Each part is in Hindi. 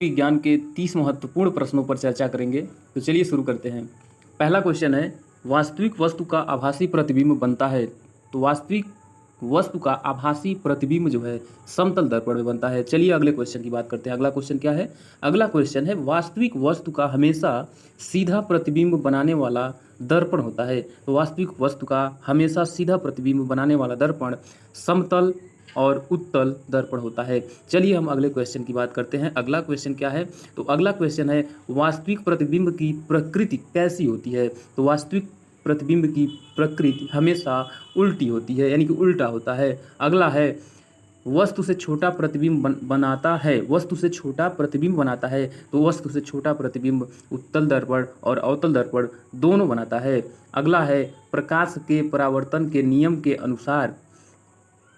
विज्ञान के 30 महत्वपूर्ण प्रश्नों पर चर्चा करेंगे। तो चलिए शुरू करते हैं। पहला क्वेश्चन है, वास्तविक वस्तु का आभासी प्रतिबिंब बनता है। तो वास्तविक वस्तु का आभासी प्रतिबिंब जो है समतल दर्पण में बनता है। चलिए अगले क्वेश्चन की बात करते हैं। अगला क्वेश्चन क्या है? अगला क्वेश्चन है, वास्तविक वस्तु का हमेशा सीधा प्रतिबिंब बनाने वाला दर्पण होता है। तो वास्तविक वस्तु का हमेशा सीधा प्रतिबिंब बनाने वाला दर्पण समतल और उत्तल दर्पण होता है। चलिए हम अगले क्वेश्चन की बात करते हैं। अगला क्वेश्चन क्या है? तो अगला क्वेश्चन है, वास्तविक प्रतिबिंब की प्रकृति कैसी होती है? तो वास्तविक प्रतिबिंब की प्रकृति हमेशा उल्टी होती है, यानी कि उल्टा होता है। अगला है, वस्तु से छोटा प्रतिबिंब बनाता है। वस्तु से छोटा प्रतिबिंब बनाता है। तो वस्तु से छोटा प्रतिबिंब उत्तल दर्पण और अवतल दर्पण दोनों बनाता है। अगला है, प्रकाश के परावर्तन के नियम के अनुसार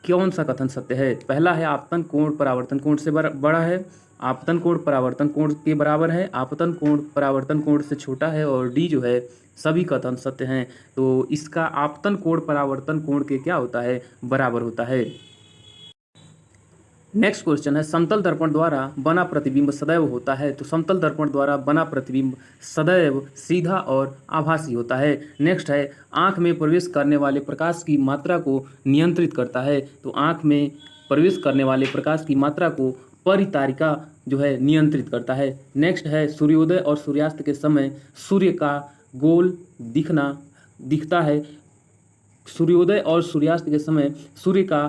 कौन सा कथन सत्य है? पहला है, आपतन कोण परावर्तन कोण से बड़ा है, आपतन कोण परावर्तन कोण के बराबर है, आपतन कोण परावर्तन कोण से छोटा है, और डी जो है सभी कथन सत्य हैं। तो इसका आपतन कोण परावर्तन कोण के क्या होता है? बराबर होता है। नेक्स्ट क्वेश्चन है, समतल दर्पण द्वारा बना प्रतिबिंब सदैव होता है। तो समतल दर्पण द्वारा बना प्रतिबिंब सदैव सीधा और आभासी होता है। नेक्स्ट है, आंख में प्रवेश करने वाले प्रकाश की मात्रा को नियंत्रित करता है। तो आंख में प्रवेश करने वाले प्रकाश की मात्रा को परितारिका जो है नियंत्रित करता है। नेक्स्ट है, सूर्योदय और सूर्यास्त के समय सूर्य का गोल दिखता है। सूर्योदय और सूर्यास्त के समय सूर्य का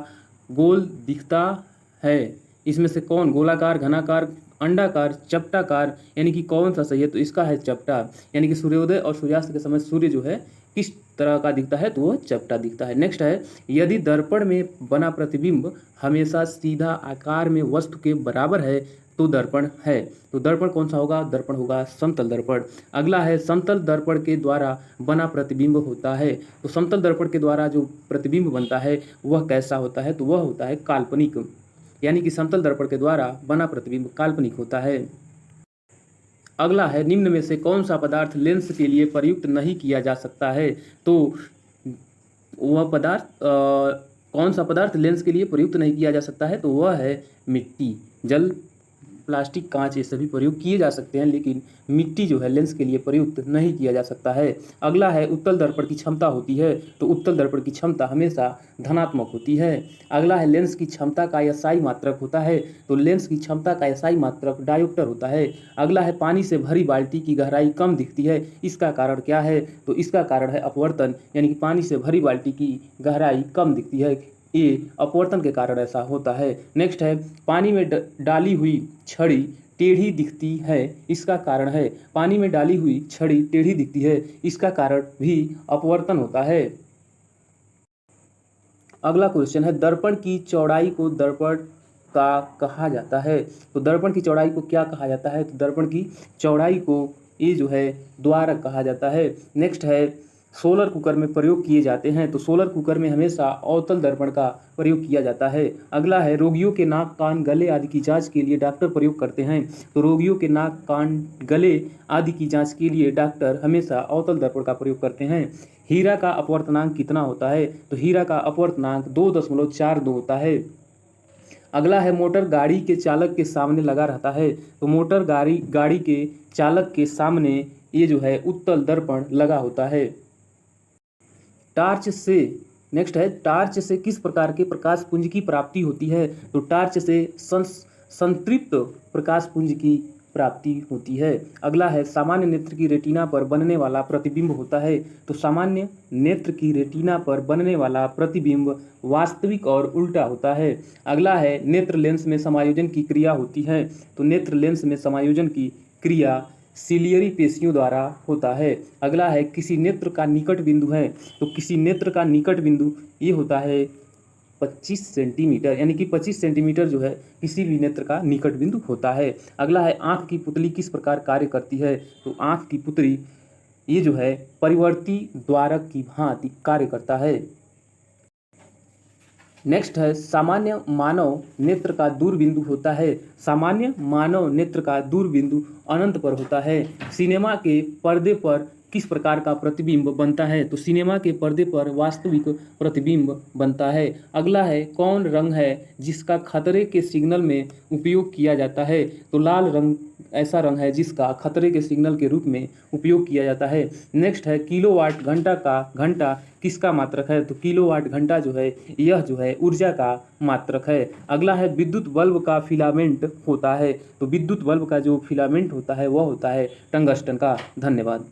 गोल दिखता है। इसमें से कौन गोलाकार, घनाकार, अंडाकार, चपटाकार, यानी कि कौन सा सही है? तो इसका है चपटा, यानी कि सूर्योदय और सूर्यास्त के समय सूर्य जो है किस तरह का दिखता है? तो वो चपटा दिखता है। नेक्स्ट है, यदि दर्पण में बना प्रतिबिंब हमेशा सीधा आकार में वस्तु के बराबर है तो दर्पण है। तो दर्पण कौन सा होगा? दर्पण होगा समतल दर्पण। अगला है, समतल दर्पण के द्वारा बना प्रतिबिंब होता है। तो समतल दर्पण के द्वारा जो प्रतिबिंब बनता है वह कैसा होता है? तो वह होता है काल्पनिक, यानी कि समतल दर्पण के द्वारा बना प्रतिबिंब काल्पनिक होता है। अगला है, निम्न में से कौन सा पदार्थ लेंस के लिए प्रयुक्त नहीं किया जा सकता है? तो वह पदार्थ कौन सा पदार्थ लेंस के लिए प्रयुक्त नहीं किया जा सकता है? तो वह है मिट्टी। जल, प्लास्टिक, कांच, ये सभी प्रयोग किए जा सकते हैं, लेकिन मिट्टी जो है लेंस के लिए प्रयुक्त नहीं किया जा सकता है। अगला है, उत्तल दर्पण की क्षमता होती है। तो उत्तल दर्पण की क्षमता हमेशा धनात्मक होती है। अगला है, लेंस की क्षमता का एसआई मात्रक होता है। तो लेंस की क्षमता का एसआई मात्रक डायोप्टर होता है। अगला है, पानी से भरी बाल्टी की गहराई कम दिखती है। इसका कारण क्या है? तो इसका कारण है अपवर्तन, यानी कि पानी से भरी बाल्टी की गहराई कम दिखती है, ये अपवर्तन के कारण ऐसा होता है। नेक्स्ट है, पानी में डाली हुई छड़ी टेढ़ी दिखती है। इसका कारण है, पानी में डाली हुई छड़ी टेढ़ी दिखती है, इसका कारण भी अपवर्तन होता है। अगला क्वेश्चन है, दर्पण की चौड़ाई को दर्पण का कहा जाता है। तो दर्पण की चौड़ाई को क्या कहा जाता है? तो दर्पण की चौड़ाई को ये जो है द्वारक कहा जाता है। नेक्स्ट है, सोलर कुकर में प्रयोग किए जाते हैं। तो सोलर कुकर में हमेशा अवतल दर्पण का प्रयोग किया जाता है। अगला है, रोगियों के नाक, कान, गले आदि की जांच के लिए डॉक्टर प्रयोग करते हैं। तो रोगियों के नाक, कान, गले आदि की जांच के लिए डॉक्टर हमेशा अवतल दर्पण का प्रयोग करते हैं। हीरा का अपवर्तनांक कितना होता है? तो हीरा का अपवर्तनांक 2.42 होता है। अगला है, मोटर गाड़ी के चालक के सामने लगा रहता है। तो मोटर गाड़ी के चालक के सामने ये जो है उत्तल दर्पण लगा होता है। टार्च से, नेक्स्ट है, टार्च से किस प्रकार के प्रकाश पुंज की प्राप्ति होती है? तो टार्च से संतृप्त प्रकाश पुंज की प्राप्ति होती है। अगला है, सामान्य नेत्र की रेटिना पर बनने वाला प्रतिबिंब होता है। तो सामान्य नेत्र की रेटिना पर बनने वाला प्रतिबिंब वास्तविक और उल्टा होता है। अगला है, नेत्र लेंस में समायोजन की क्रिया होती है। तो नेत्र लेंस में समायोजन की क्रिया सिलियरी पेशियों द्वारा होता है। अगला है, किसी नेत्र का निकट बिंदु है। तो किसी नेत्र का निकट बिंदु ये होता है 25 सेंटीमीटर, यानी कि 25 सेंटीमीटर जो है किसी भी नेत्र का निकट बिंदु होता है। अगला है, आँख की पुतली किस प्रकार कार्य करती है? तो आँख की पुतली ये जो है परिवर्ती द्वारक की भांति कार्य करता है। नेक्स्ट है, सामान्य मानव नेत्र का दूर बिंदु होता है। सामान्य मानव नेत्र का दूर बिंदु अनंत पर होता है। सिनेमा के पर्दे पर किस प्रकार का प्रतिबिंब बनता है? तो सिनेमा के पर्दे पर वास्तविक प्रतिबिंब बनता है। अगला है, कौन रंग है जिसका खतरे के सिग्नल में उपयोग किया जाता है? तो लाल रंग ऐसा रंग है जिसका खतरे के सिग्नल के रूप में उपयोग किया जाता है। नेक्स्ट है, किलोवाट घंटा किसका मात्रक है? तो किलोवाट घंटा जो है यह जो है ऊर्जा का मात्रक है। अगला है, विद्युत बल्ब का फिलामेंट होता है। तो विद्युत बल्ब का जो फिलामेंट होता है वह होता है टंगस्टन का। धन्यवाद।